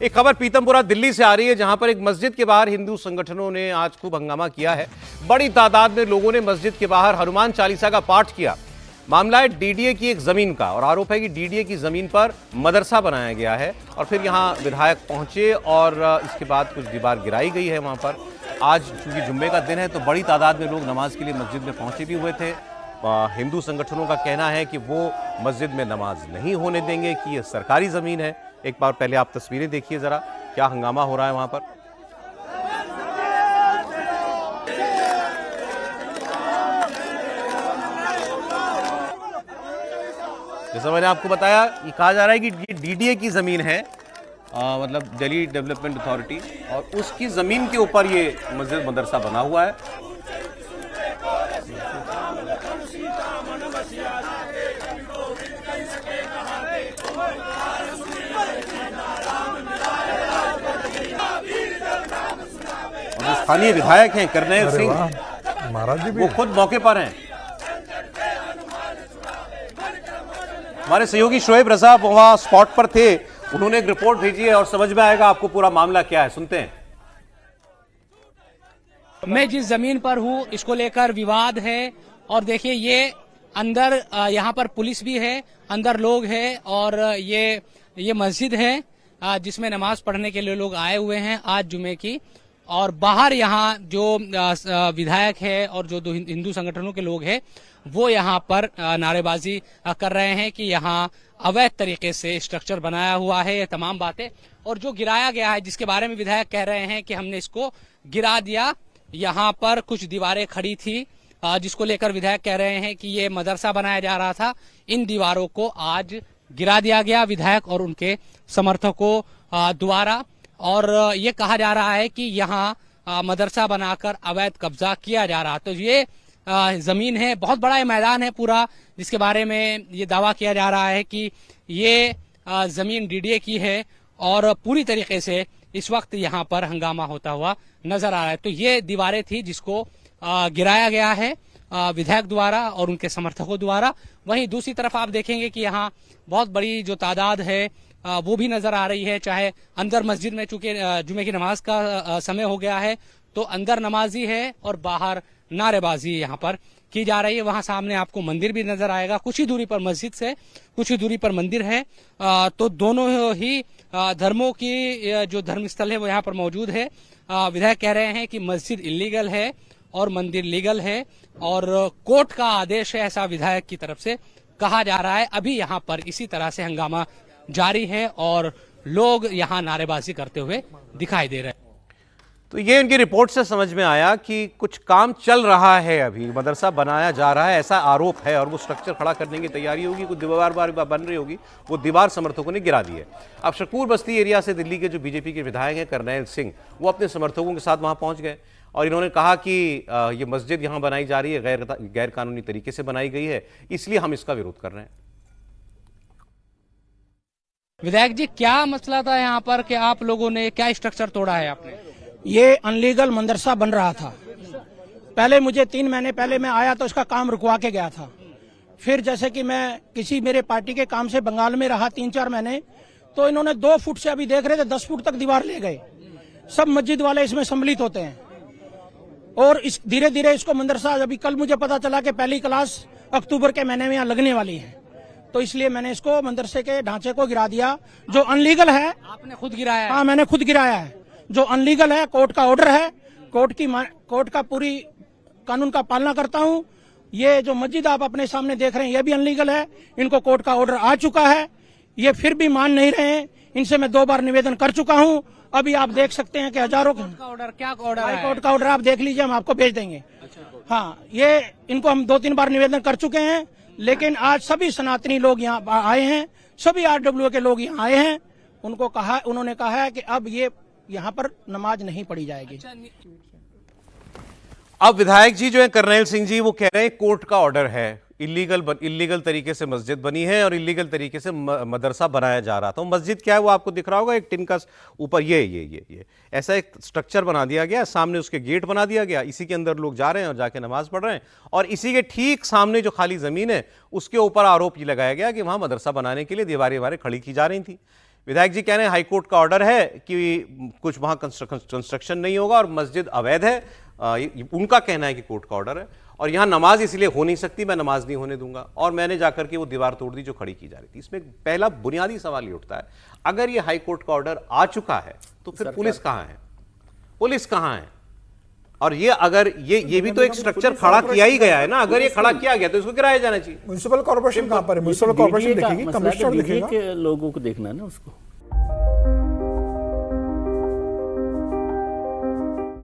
एक खबर पीतमपुरा दिल्ली से आ रही है, जहां पर एक मस्जिद के बाहर हिंदू संगठनों ने आज खूब हंगामा किया है। बड़ी तादाद में लोगों ने मस्जिद के बाहर हनुमान चालीसा का पाठ किया। मामला है डीडीए की एक जमीन का और आरोप है कि डीडीए की जमीन पर मदरसा बनाया गया है और फिर यहां विधायक पहुंचे और इसके बाद कुछ दीवार गिराई गई है वहां पर। आज चूंकि जुम्मे का दिन है तो बड़ी तादाद में लोग नमाज के लिए मस्जिद में पहुंचे भी हुए थे। हिंदू संगठनों का कहना है कि वो मस्जिद में नमाज नहीं होने देंगे, कि ये सरकारी जमीन है। एक बार पहले आप तस्वीरें देखिए जरा, क्या हंगामा हो रहा है वहां पर। जैसा मैंने आपको बताया, ये कहा जा रहा है कि ये डीडीए की जमीन है, मतलब दिल्ली डेवलपमेंट अथॉरिटी, और उसकी जमीन के ऊपर ये मस्जिद मदरसा बना हुआ है। और स्थानीय विधायक हैं करनैल सिंह, महाराज जी भी वो खुद मौके पर हैं। हमारे सहयोगी शोएब रजा वहां स्पॉट पर थे, उन्होंने एक रिपोर्ट भेजी है और समझ में आएगा आपको पूरा मामला क्या है। सुनते हैं। मैं जिस जमीन पर हूँ इसको लेकर विवाद है और देखिए ये अंदर यहाँ पर पुलिस भी है, अंदर लोग हैं और ये मस्जिद है जिसमें नमाज पढ़ने के लिए लोग आए हुए हैं आज जुमे की। और बाहर यहाँ जो विधायक है और जो हिंदू संगठनों के लोग हैं वो यहाँ पर नारेबाजी कर रहे हैं कि यहाँ अवैध तरीके से स्ट्रक्चर बनाया हुआ है, ये तमाम बातें। और जो गिराया गया है जिसके बारे में विधायक कह रहे हैं कि हमने इसको गिरा दिया, यहाँ पर कुछ दीवारें खड़ी थी जिसको लेकर विधायक कह रहे हैं कि ये मदरसा बनाया जा रहा था, इन दीवारों को आज गिरा दिया गया विधायक और उनके समर्थकों द्वारा। और ये कहा जा रहा है कि यहाँ मदरसा बनाकर अवैध कब्जा किया जा रहा। तो ये जमीन है, बहुत बड़ा ये मैदान है पूरा, जिसके बारे में ये दावा किया जा रहा है कि ये जमीन डीडीए की है और पूरी तरीके से इस वक्त यहाँ पर हंगामा होता हुआ नजर आ रहा है। तो ये दीवारें थी जिसको गिराया गया है विधायक द्वारा और उनके समर्थकों द्वारा। वहीं दूसरी तरफ आप देखेंगे कि यहाँ बहुत बड़ी जो तादाद है वो भी नजर आ रही है, चाहे अंदर मस्जिद में, चूंकि जुमे की नमाज का समय हो गया है तो अंदर नमाजी है और बाहर नारेबाजी यहाँ पर की जा रही है। वहां सामने आपको मंदिर भी नजर आएगा, कुछ ही दूरी पर मस्जिद से कुछ ही दूरी पर मंदिर है। तो दोनों ही धर्मों की जो धर्मस्थल है वो यहाँ पर मौजूद है। विधायक कह रहे हैं कि मस्जिद इलीगल है और मंदिर लीगल है और कोर्ट का आदेश है, ऐसा विधायक की तरफ से कहा जा रहा है। अभी यहाँ पर इसी तरह से हंगामा जारी है और लोग यहाँ नारेबाजी करते हुए दिखाई दे रहे हैं। तो ये इनकी रिपोर्ट से समझ में आया कि कुछ काम चल रहा है, अभी मदरसा बनाया जा रहा है ऐसा आरोप है और वो स्ट्रक्चर खड़ा करने की तैयारी होगी, कुछ दीवार बन रही होगी, वो दीवार समर्थकों ने गिरा दी है। अब शकूर बस्ती एरिया से दिल्ली के जो बीजेपी के विधायक हैं करनैल सिंह, वो अपने समर्थकों के साथ वहां पहुंच गए और इन्होंने कहा कि ये मस्जिद यहाँ बनाई जा रही है गैर कानूनी तरीके से बनाई गई है, इसलिए हम इसका विरोध कर रहे हैं। विधायक जी, क्या मसला था यहाँ पर कि आप लोगों ने क्या स्ट्रक्चर तोड़ा है आपने? ये अनलीगल मदरसा बन रहा था। पहले मुझे 3 महीने पहले मैं आया तो इसका काम रुकवा के गया था। फिर जैसे कि मैं किसी मेरे पार्टी के काम से बंगाल में रहा 3-4 महीने, तो इन्होंने 2 फुट से, अभी देख रहे थे 10 फुट तक दीवार ले गए। सब मस्जिद वाले इसमें सम्मिलित होते हैं और इस धीरे धीरे इसको मदरसा, अभी कल मुझे पता चला कि पहली क्लास अक्टूबर के महीने में यहाँ लगने वाली है, तो इसलिए मैंने इसको मदरसे के ढांचे को गिरा दिया जो अनलीगल है। आपने खुद गिराया है? हाँ, मैंने खुद गिराया है। जो अनलीगल है, कोर्ट का ऑर्डर है, कोर्ट का पूरी कानून का पालना करता हूँ। ये जो मस्जिद आप अपने सामने देख रहे हैं ये भी अनलीगल है, इनको कोर्ट का ऑर्डर आ चुका है, ये फिर भी मान नहीं रहे हैं। इनसे मैं 2 बार निवेदन कर चुका हूँ। अभी आप देख सकते हैं कि हजारों का ऑर्डर, क्या ऑर्डर है? कोर्ट का ऑर्डर आप देख लीजिए, हम आपको भेज देंगे। हाँ, ये इनको हम 2-3 बार निवेदन कर चुके हैं, लेकिन आज सभी सनातनी लोग यहाँ आए हैं, सभी आरडब्ल्यू के लोग यहाँ आए हैं। उन्होंने कहा है कि अब ये यहाँ पर नमाज नहीं पढ़ी जाएगी। अब विधायक जी जो है करनैल सिंह जी, वो कह रहे हैं कोर्ट का ऑर्डर है, इलीगल तरीके से मस्जिद बनी है और इलीगल तरीके से मदरसा बनाया जा रहा था। मस्जिद क्या है वो आपको दिख रहा होगा, एक टिन का ऊपर ये ऐसा एक स्ट्रक्चर बना दिया गया, सामने उसके गेट बना दिया गया, इसी के अंदर लोग जा रहे हैं और जाके नमाज पढ़ रहे हैं। और इसी के ठीक सामने जो खाली जमीन है उसके ऊपर आरोप ये लगाया गया कि वहां मदरसा बनाने के लिए दीवारें खड़ी की जा रही थी। विधायक जी कह रहे हैं हाईकोर्ट का ऑर्डर है कि कुछ वहां कंस्ट्रक्शन नहीं होगा और मस्जिद अवैध है। उनका कहना है कि कोर्ट का ऑर्डर है और यहां नमाज इसलिए हो नहीं सकती, मैं नमाज नहीं होने दूंगा, और मैंने जाकर के वो दीवार तोड़ दी जो खड़ी की जा रही थी। इसमें पहला बुनियादी सवाल ये उठता है, अगर ये हाईकोर्ट का ऑर्डर आ चुका है तो फिर पुलिस कहां है? पुलिस कहां है? और ये अगर ये भी तो एक स्ट्रक्चर खड़ा किया ही गया है ना, अगर ये खड़ा किया गया तो इसको गिराया जाना चाहिए। म्युनिसिपल कॉर्पोरेशन कहां पर है? म्युनिसिपल कॉर्पोरेशन देखेगी, कमिश्नर देखेगा, लोगों को देखना है ना उसको।